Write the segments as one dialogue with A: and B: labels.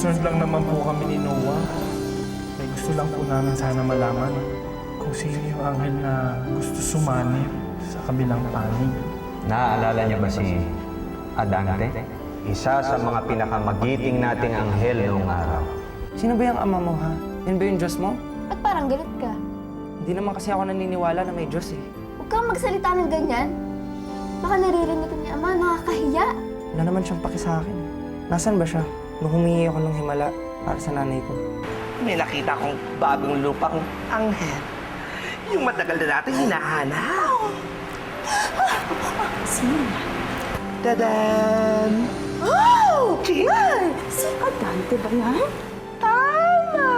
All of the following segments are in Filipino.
A: Concerned lang naman po kami ni Noah. May gusto lang po namin sana malaman kung sino yung anghel na gusto sumanib sa kabilang panig.
B: Naaalala niyo ba si Adante? Isa sa mga pinakamagiting nating anghel noong araw.
C: Sino ba yung ama mo, ha? Yan ba yung Diyos mo?
D: At parang galit ka.
C: Hindi naman kasi ako naniniwala na may Diyos, eh.
D: Huwag kang magsalita ng ganyan. Baka naririnig ka ni Ama, nakakahiya.
C: Wala naman siyang paki sa akin. Nasaan ba siya? Nung humingi ako ng himala para sa nanay ko.
E: May nakita kong bagong lupang anghel. Yung matagal na natin hinahanap.
D: Sino?
E: Tadan!
D: Oh!
E: Ching!
D: Si Adante ba yan?
E: Tama!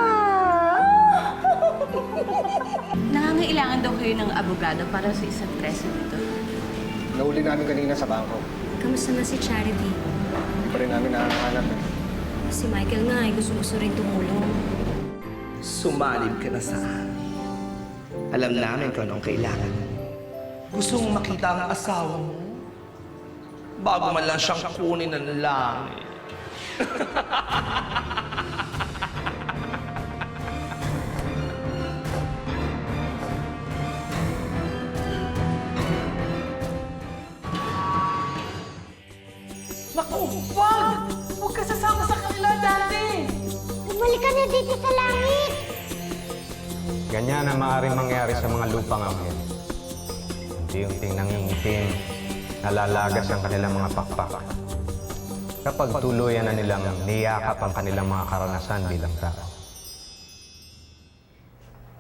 F: Nangangailangan daw kayo ng abogado para sa isang preso dito.
G: Nahuli namin kanina sa bangko.
H: Kamusta na si Charity?
G: Hindi pa rin namin nahanap eh.
H: Si Michael nga ay gusto rin tumulong.
E: Sumalib ka na sa amin. Alam namin kung anong kailangan mo. Gusto mong makita ang asawa mo? Bago man lang siyang kunin ng langit.
I: Naku, wag! Huwag ka sasama sa kanila dati!
D: Bumalik ka na dito sa langit!
B: Ganyan ang maaaring mangyari sa mga lupang anghel. Unti-unting nangingitim, nalalagas ang kanilang mga pakpak. Kapag tuluyan na nilang niyakap ang kanilang mga karanasan bilang tao.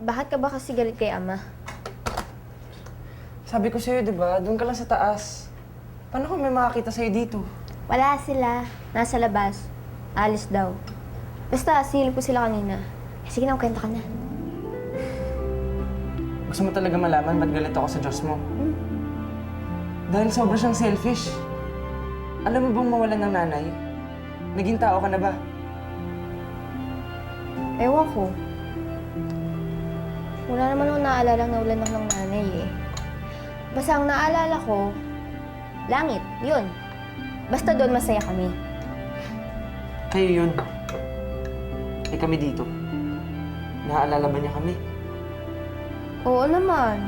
D: Bakit ka ba kasi galit kay Ama?
C: Sabi ko sa'yo, di ba? Doon ka lang sa taas. Paano kung may makakita sa'yo dito?
D: Wala sila. Nasa labas. Alis daw. Basta, sinilip ko sila kanina. Sige na, kwento ka na.
C: Gusto mo talaga malaman ba't galit ako sa Diyos mo? Dahil sobra siyang selfish. Alam mo bang mawalan ng nanay? Naging tao ka na ba?
D: Ewan ko. Wala naman akong naalala na ulan ako ng nanay eh. Basta ang naalala ko, langit, yun. Basta doon masaya kami.
C: Kayo yun. Eh kami dito. Naaalala ba niya kami?
D: Oo naman.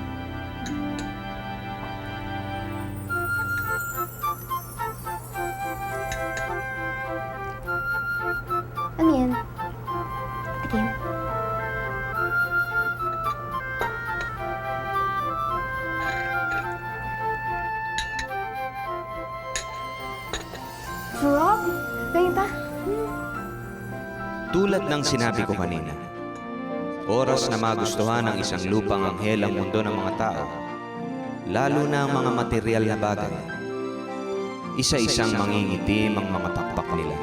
D: Ano yan? Tikim. Sarap! Ganyan pa?
J: Tulad ng sinabi ko kanina, oras na magustuhan ng isang lupang anghel ang mundo ng mga tao, lalo na ang mga material na bagay. Isa-isang mangingitim ang mga pakpak nila,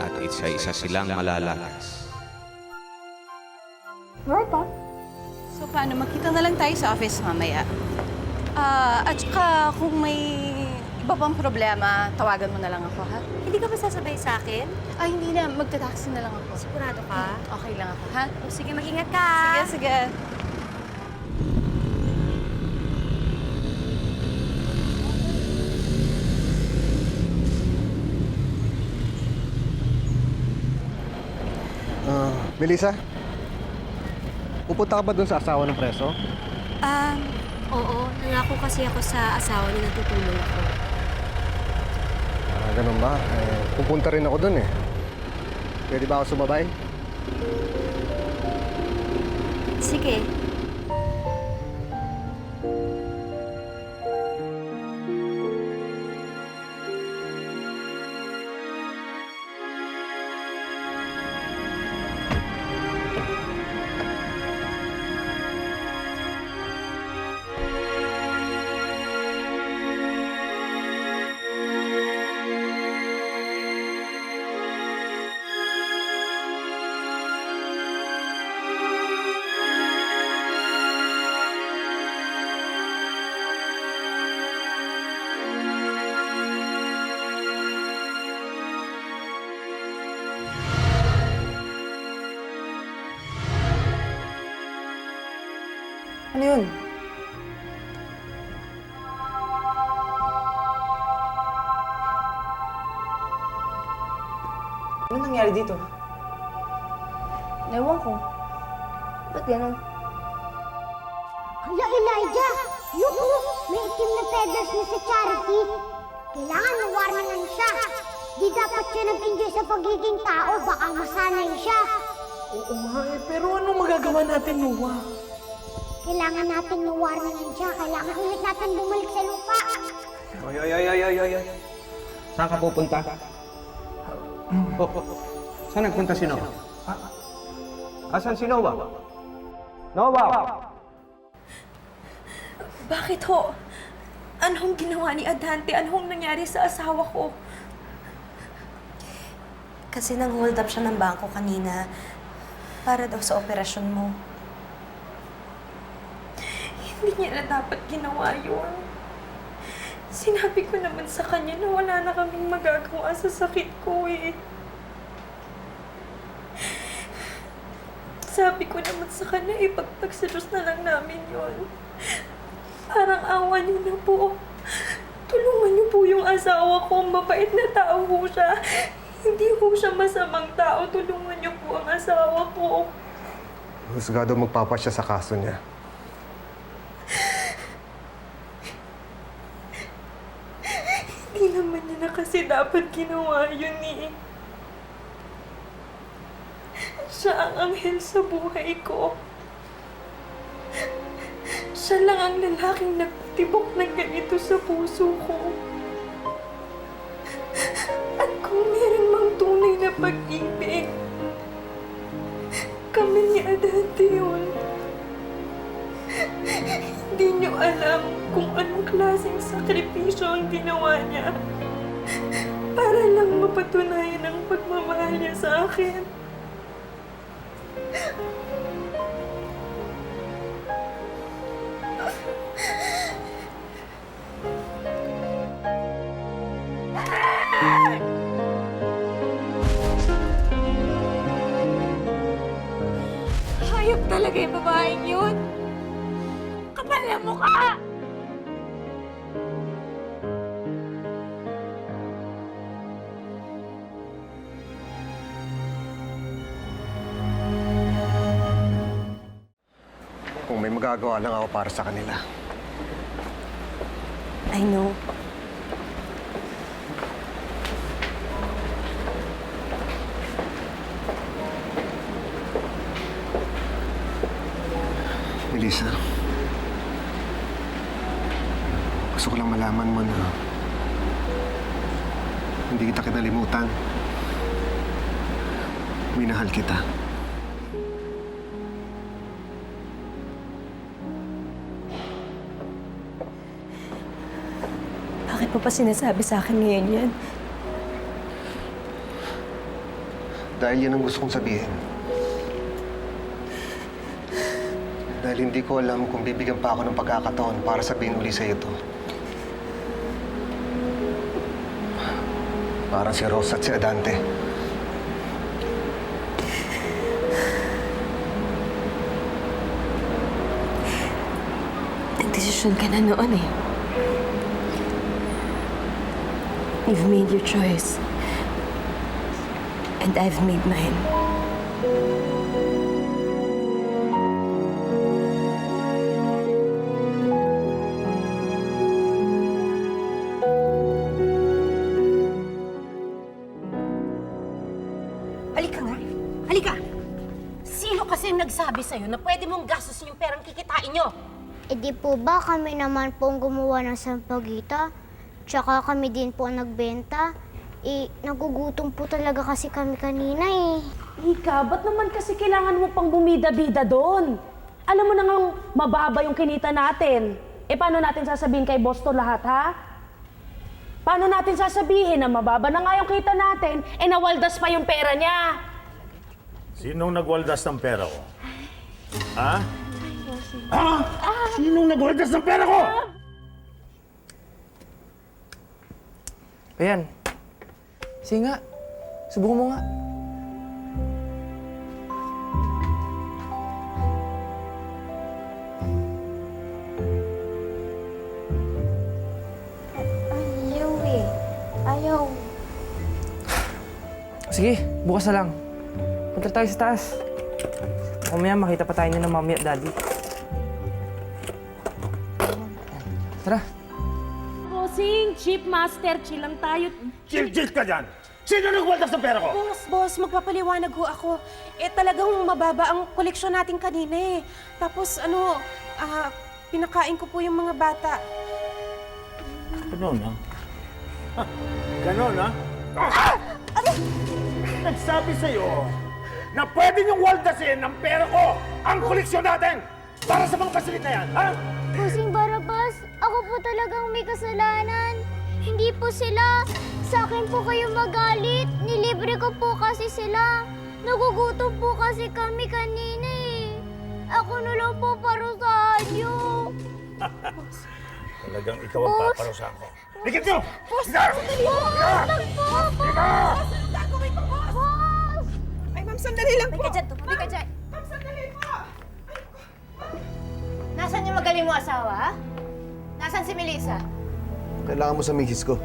J: at isa-isa silang malalakas.
D: Sarap pa?
F: So paano, makita na lang tayo sa office mamaya. At saka kung may iba pang problema, tawagan mo na lang ako, ha?
H: Hindi ka ba sasabay sa akin?
F: Ay, hindi na. Magta-taxi na lang ako.
H: Sigurado ka?
F: Okay lang ako, ha?
H: O sige, mag-ingat ka!
F: Sige, sige.
G: Melissa? Pupunta ka ba dun sa asawa ng preso?
H: Oo. Nangako kasi ako sa asawa niya na tutulong ako.
G: Ganun ba? Pupunta rin ako dun eh. Pwede ba ako sumabay?
H: Sige.
C: Ano yun? Ano nangyari? nangyari dito?
D: Ewan ko. Ba't ganun?
K: Hala, Elijah! Yuko! May itim na feathers na sa Charity. Kailangan mawarningan siya. Di dapat siya nag-enjoy sa pagiging tao. Baka masanay siya.
A: Oo nga eh, pero anong magagawa natin, Noah?
K: Kailangan natin mawarningan siya. Kailangan ulit natin bumalik sa lupa.
B: Oy. Saan ka pupunta? Saan nagpunta si Noah? Asan si Noah? Noah!
H: Bakit ho? Anong ginawa ni Adante? Anong nangyari sa asawa ko? Kasi nang-hold up siya ng bangko kanina para daw sa operasyon mo. Hindi niya na dapat ginawa yun. Sinabi ko naman sa kanya na wala na kaming magagawa sa sakit ko eh. Sabi ko naman sa kanya, ipagpag sa Diyos na lang namin yun. Parang awa niyo na po. Tulungan niyo po yung asawa ko. Mabait na tao po siya. Hindi po siya masamang tao. Tulungan niyo po ang asawa ko.
G: Husgado magpapasya sa kaso niya.
H: Hindi naman niya na kasi dapat ginawa yun eh. Siya ang anghel sa buhay ko. Siya lang ang lalaking nagtibok ng ganito sa puso ko. At kung meron mang tunay na pag-ibig, kami ni Adante yun. Hindi niyo alam kung anong klaseng sakripisyo ang ginawa niya para lang mapatunayan ang pagmamahal niya sa akin. Hayop talaga yung babaeng yun. Kapal na mukha!
G: Kung may magagawa lang ako para sa kanila.
H: I know.
G: Melissa, gusto ko lang malaman mo na hindi kita kinalimutan. Minahal kita.
H: Bakit mo pa sinasabi sa akin ngayon yan?
G: Dahil yan ang gusto kong sabihin. Dahil hindi ko alam kung bibigyan pa ako ng pagkakataon para sabihin uli sa'yo to. Parang si Rosa at si Adante.
H: Nagdesisyon ka na noon eh. You've made your choice. And I've made mine.
I: Halika nga. Halika! Sino kasi nagsabi sa'yo na pwede mong gastusin yung perang kikitain nyo?
K: E di po ba kami naman pong gumawa ng sampagita? Tsaka kami din po nagbenta. Nagugutom po talaga kasi kami kanina eh.
I: Ika, ba't naman kasi kailangan mo pang bumida-bida doon? Alam mo na ngang mababa yung kinita natin. Paano natin sasabihin kay boss to lahat, ha? Paano natin sasabihin na mababa na nga yung kita natin, nawaldas pa yung pera niya?
L: Sinong nagwaldas ng pera ko? Ha? Ha? Sinong nagwaldas ng pera ko?
C: Ayan. Sige nga. Subukan mo nga.
K: Ayaw eh. Ayaw.
C: Sige, bukas na lang. Punta tayo sa taas. Mamaya makita pa tayo ng mommy at daddy. Tara.
I: Bossing, Chief Master, chill lang tayo.
L: Chill ka dyan! Sino nagwaldas ng pera ko?
M: Boss, magpapaliwanag ho ako. Eh, talagang mababa ang koleksyon natin kanina eh. Tapos, pinakain ko po yung mga bata.
L: Ganon, ha? Ganon, ha? Nagsabi sa'yo na pwede niyong waldasin ng pera ko ang koleksyon natin para sa mga pasilid na yan, ha?
K: Bossing Barabas, ako po talagang may kasalanan. Hindi po sila. Sa akin po kayo magalit. Nilibre ko po kasi sila. Nagugutom po kasi kami kanina eh. Ako na lang po parusahan niyo.
L: Talagang ikaw ang paparusahan ko. Likit niyo!
K: Boss, sandali po! Wag po! Boss!
M: Anong gagawin ko, boss?
K: Boss!
M: Ay, ma'am, sandali lang po.
D: Tumabi ka dyan.
M: Ma'am, sandali po.
D: Nasaan yung magaling mo asawa, ha? Nasaan si Melissa?
G: Kailangan mo sa misis ko.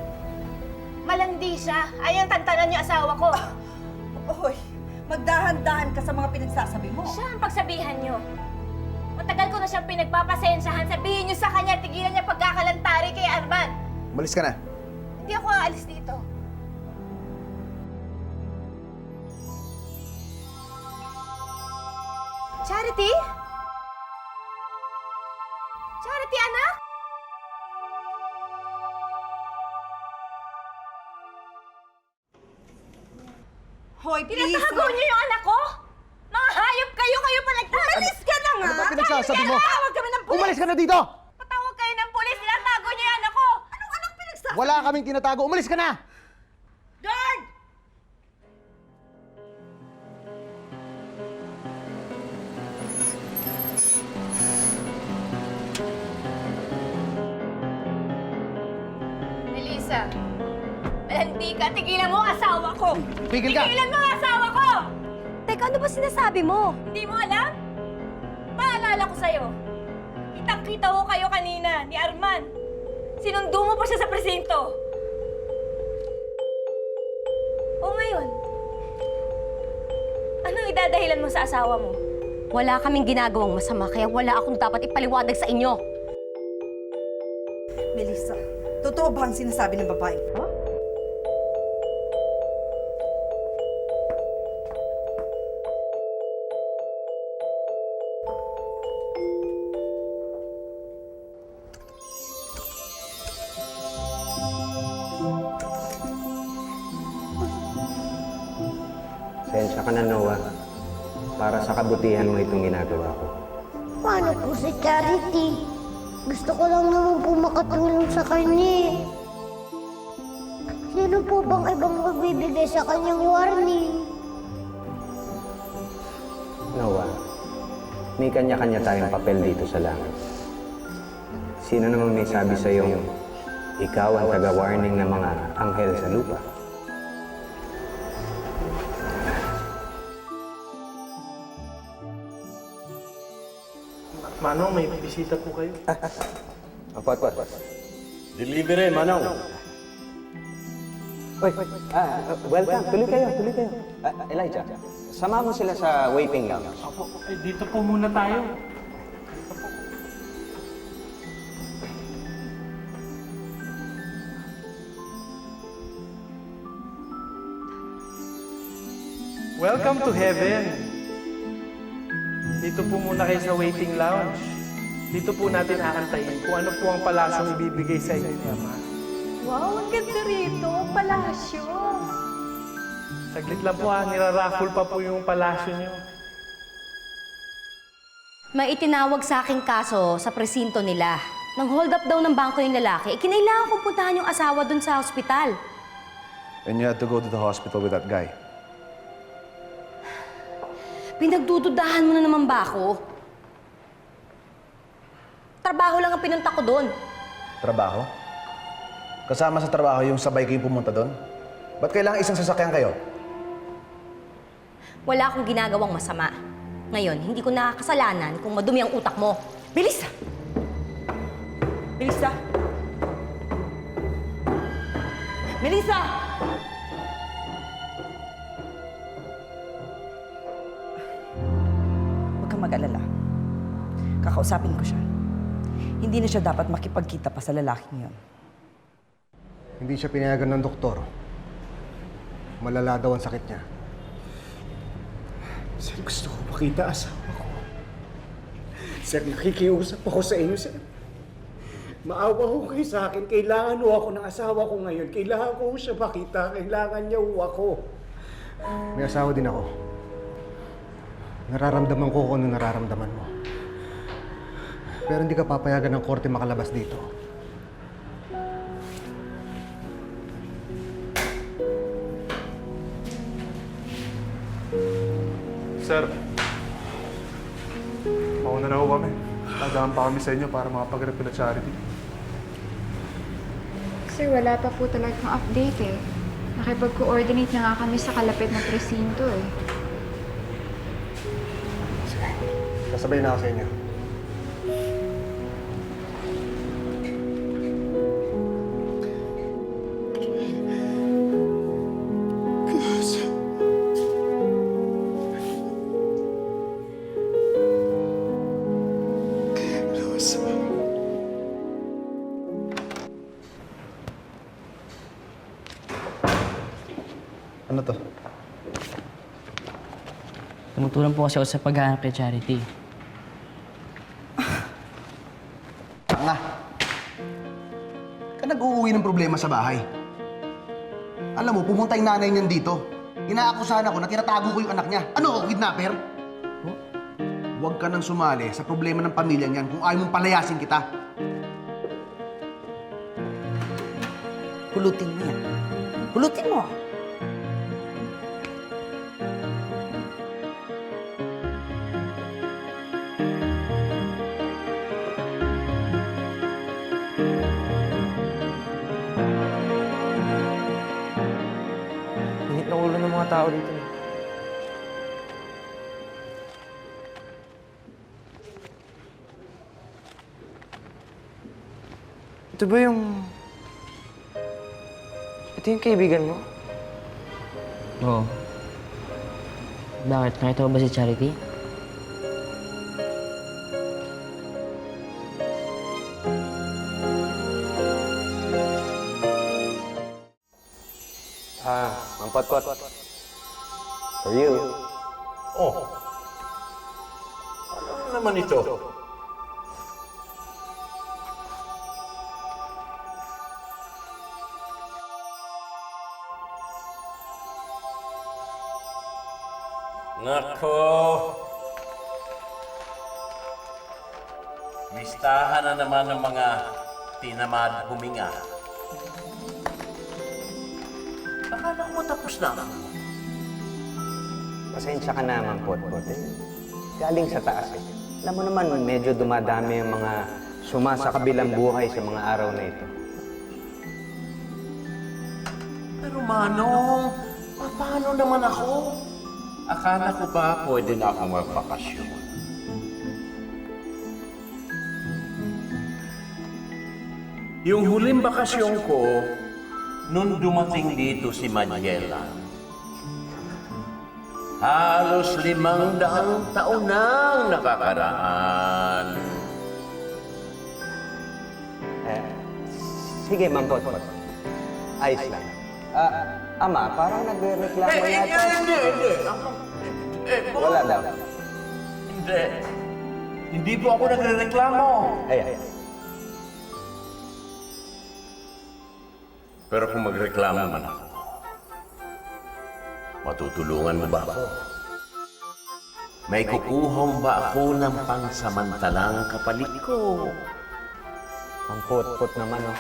D: Malandi siya. Ayaw tantanan yung asawa ko.
M: Oy, magdahan-dahan ka sa mga pinagsasabi mo.
D: Siya ang pagsabihan niyo. Matagal ko na siyang pinagpapasensyahan. Sabihin niyo sa kanya, tigilan niya pagkakalantari kay Arman.
G: Umalis ka na.
D: Hindi ako aalis dito. Charity? Charity, anak?
M: Hoy, please.
D: Tinatago niyo yung anak ko? Mga hayop kayo! Kayo pa nagtatago!
M: Umalis ka na nga!
G: Ano ba pinagsasabi mo?
M: Tawag kami ng pulis!
G: Umalis ka na dito!
D: Patawag kayo ng pulis! Tinatago niyo yung anak ko!
M: Anong anak pinagsasabi?
G: Wala kaming tinatago. Umalis ka na!
M: Guard!
D: Melissa, malandi ka! Tigilan mo ang asawa ko!
G: Pigil ka!
D: Tigilan mo ang asawa ko! Teka, ano ba sinasabi mo? Hindi mo alam? Paalala ko sa'yo. Kitang-kita ko kayo kanina ni Arman. Sinundo mo pa siya sa presinto. O ngayon, anong idadahilan mo sa asawa mo?
N: Wala kaming ginagawang masama, kaya wala akong dapat ipaliwanag sa inyo.
M: Melissa, totoo ba ang sinasabi ng babae? Huh?
B: Sensya ka na, Noah. Para sa kabutihan mo itong ginagawa ko.
K: Paano po si Charity? Gusto ko lang naman po makatulong sa kanya. Sino po bang ibang magbibigay sa kanyang warning?
B: Noah, may kanya-kanya tayong papel dito sa langit. Sino naman may sabi sa iyong ikaw ang taga-warning ng mga anghel sa lupa?
A: Manong, may bisita po kayo.
B: Apat.
L: Delivery, Manong.
B: Welcome. Tuloy kayo. Elijah, sama mo sila sa waiting lounge.
A: Opo, dito po muna tayo. Welcome to heaven. Dito po muna kayo sa waiting lounge. Dito po natin aantayin kung ano po ang palasyong ibibigay sa inyo ni Ama.
H: Wow, ang ganda rito. Palasyo.
A: Saglit lang po niraraffle pa po yung palasyo niyo.
N: May itinawag sa aking kaso sa presinto nila. Nang hold up daw ng bangko yung lalaki, kinailangan kong puntahan yung asawa dun sa ospital.
G: And you had to go to the hospital with that guy.
N: Pinagdududahan mo na naman ba ako? Trabaho lang ang pinunta ko doon.
G: Trabaho? Kasama sa trabaho yung sabay kayong pumunta doon? Ba't kailangan isang sasakyan kayo?
N: Wala akong ginagawang masama. Ngayon, hindi ko nakakasalanan kung madumi ang utak mo. Bilis!
M: Melissa! Melissa!
O: kang mag-alala. Kakausapin ko siya. Hindi na siya dapat makipagkita pa sa lalaking yon.
G: Hindi siya pinayagan ng doktor. Malala daw ang sakit niya.
L: Sir, gusto ko makita asawa ko. Sir, nakikiusap ako sa inyo, sir. Maawa ho kayo sa akin. Kailangan ho ako ng asawa ko ngayon. Kailangan ko ho siya makita. Kailangan niya ho ako.
G: May asawa din ako. Nararamdaman ko kung ano nararamdaman mo. Pero hindi ka papayagan ng korte makalabas dito.
A: Sir, mauna na ho kami. Dadaan pa kami sa inyo para makapag-refill at charity.
P: Sir, wala pa po talagang update eh. Nakipag-coordinate na nga kami sa kalapit na presinto eh.
G: Sige, sasabay na ako sa inyo. Ano to?
C: Tumutulong po kasi ako sa paghahanap kay Charity.
G: Tanga! Ka nag-uuwi ng problema sa bahay. Alam mo, pumunta yung nanay niyan dito. Inaakusahan ako na tinatago ko yung anak niya. Ano ako, kidnapper? Huwag ka nang sumali sa problema ng pamilya niyan kung ayaw mong palayasin kita.
O: Pulutin mo yan. Pulutin mo!
C: Init na ulo ng mga tao dito eh. Ito ba yung... Ito yung kaibigan mo? Oo. Bakit? Nakita mo ba si Charity?
B: Mampot-pot. For you.
L: Oh. Ano naman ito? Nako! Listahan na naman ng mga tinamad huminga. Akala ko tapos na ako.
B: Pasensya ka na, Mampot-pot. Galing sa taas eh. Alam mo naman, medyo dumadami ang mga sumasakabilang buhay sa mga araw na ito.
L: Pero Manong, paano naman ako? Akala ko ba pwede na ako magbakasyon? Yung huling bakasyon ko, nung dumating dito si Magellan, halos 500 taon nang nakakaraan.
B: Sige, Mampot-pot. Ayos lang. Ama, parang nagreklamo yata.
L: Hindi.
B: Wala daw.
L: Hindi. Hindi po ako nagrereklamo.
B: Ayan.
L: Pero kung magreklamo man ako, matutulungan mo ba ako? May kukuhong ba ako ng pansamantalang kapalit ko?
B: Mampot-pot naman, oh.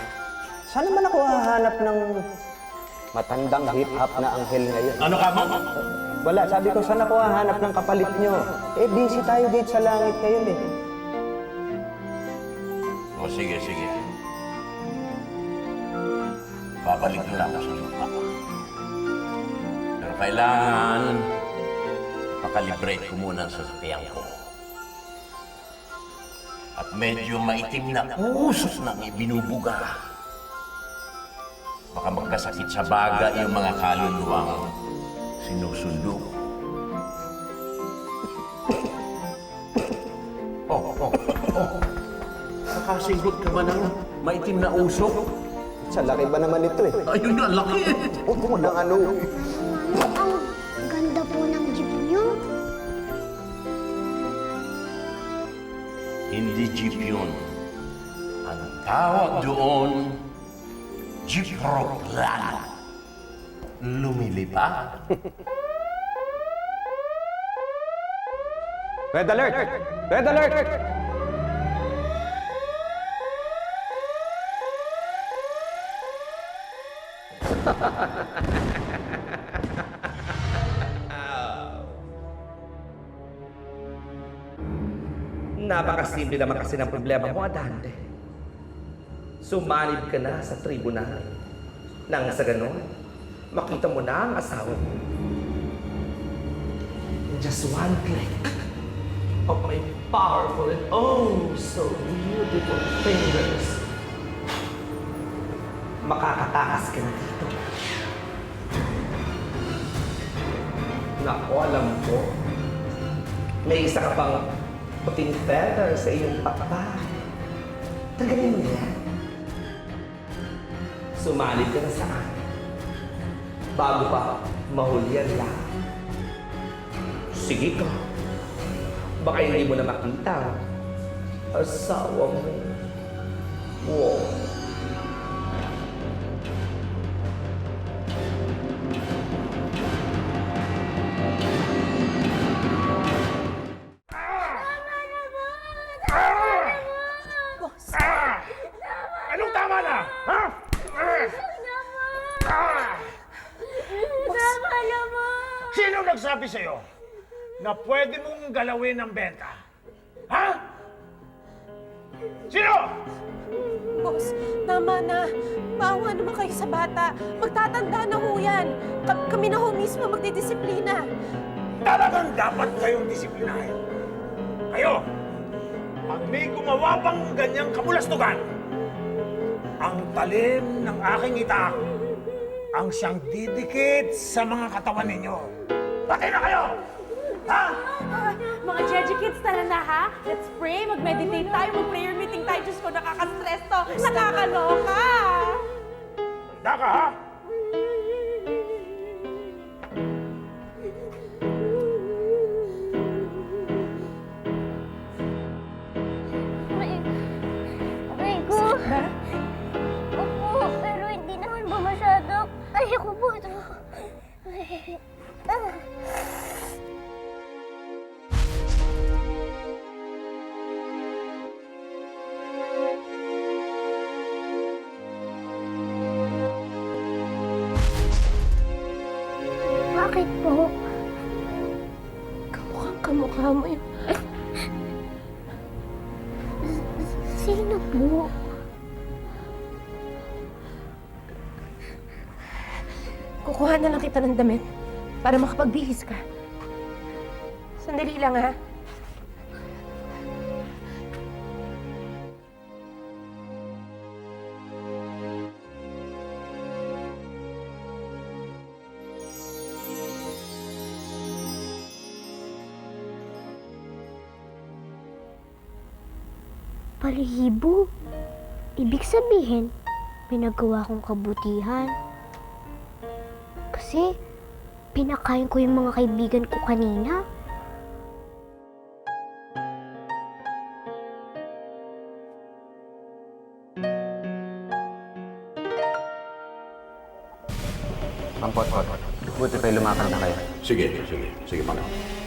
B: Saan naman ako hahanap ng matandang hip-hop na anghel ngayon?
L: Ano ka mo?
B: Wala, sabi ko, saan ako hahanap ng kapalit nyo? Eh, busy tayo dito sa langit ngayon eh.
L: O sige. Babalik na lang ako sa lupa. Pero kailangan makalibrate ko muna ang sasakyan ko. At medyo maitim na usos nang ibinubuga. Baka magkasakit sa baga yung mga kaluluwang sinusundo. Nakakasinghot ka ba ng maitim na usok?
B: Sa laki ba naman ito eh?
L: Ayun na, laki eh.
B: Huwag mo nang ano.
K: Ang ganda po ng jeep niyo.
L: Hindi jeep yun. Ang tawag doon, jeeproplano. Lumilipad.
B: Red alert! Red alert!
E: Napakasimple naman kasi ng problema mo, Adante. Sumanib ka na sa tribunal. Nang sa ganon, makita mo na ang asawa mo. In just one click of my powerful and oh so beautiful fingers, makakatakas ka na dito. Naku, alam ko, may isa ka pang puting feather sa iyong pakpak. Tanggalin mo yan. Sumalib ka na sa akin. Bago pa mahulyan lang. Sige ka. Baka hindi mo na makita. Asawa mo. Wow.
L: Anong tama na? Ha?
K: Tama naman!
L: Sino nagsabi sa'yo na pwede mong galawin ang benta? Ha? Sino?
M: Boss, tama na. Maawa naman kayo sa bata. Magtatanda na ho yan. Kami na ho mismo magdidisiplina.
L: Talagang dapat kayong disiplinahin. Kayo, pag may gumawa pang ganyang kamulastugan, ang talim ng aking itak ang siyang didikit sa mga katawan ninyo. Pati na kayo! Ha?
I: Mga Jeje kids, tara na ha. Let's pray, mag-meditate tayo, mag-prayer meeting tayo. Diyos ko, nakaka-stress to. Nakakaloka.
L: Handa ka, ha?
K: Aray ko. Opo, pero hindi naman ba masyado? Ayoko po ito. Bakit po?
M: Kamukha mo yun.
K: Sino po?
M: Kukuha na lang kita ng damit para makapagbihis ka. Sandali lang, ha?
K: Balahibo? Ibig sabihin, pinagawa kong kabutihan. Kasi, pinakain ko yung mga kaibigan ko kanina.
B: Mampot, buti tayo lumakad na kayo.
L: Sige, Panginoon.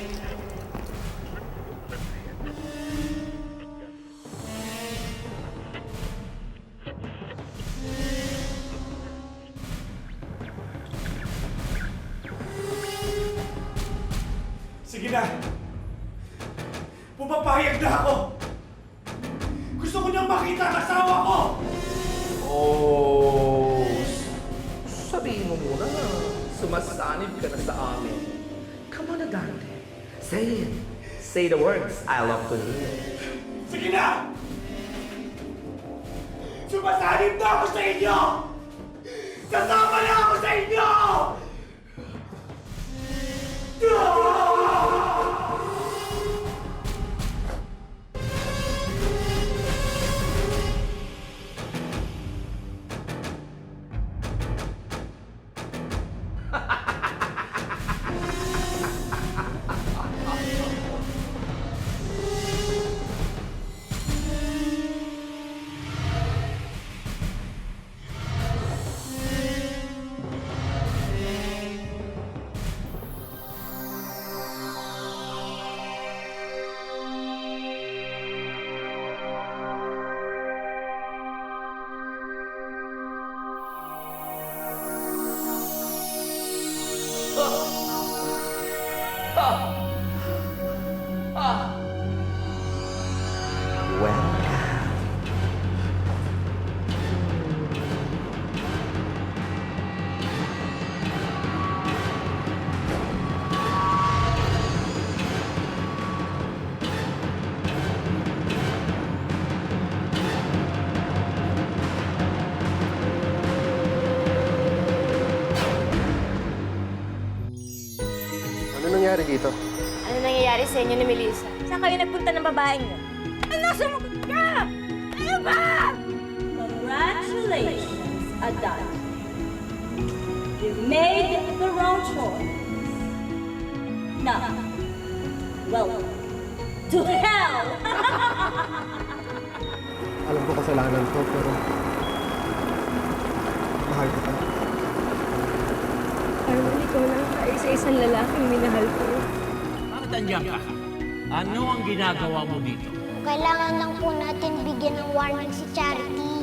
Q: Sige na. Pumapayag na ako. Gusto ko nang makita ang asawa ko.
E: Oh, sabihin mo muna na sumasanib ka na sa amin. Come on, Adante. Say it. Say the words I love to hear.
Q: Sige na. Sumasanib na ako sa inyo. Sasama na ako sa inyo.
G: dito?
D: Ano nangyayari sa inyo ni Melissa? Saan kayo nagpunta ng babaeng yun? Ano? Sumagot ka! Ano ba? Congratulations, Adan. You made the wrong choice. Now, welcome to hell!
A: Alam ko kasalanan ko, pero mahal ko pa.
H: Arman, ikaw lang tayo sa isang lalaking minahal ko.
Q: Bakit andyan ka? Ano ang ginagawa mo dito?
K: Kailangan lang po natin bigyan ng warning si Charity.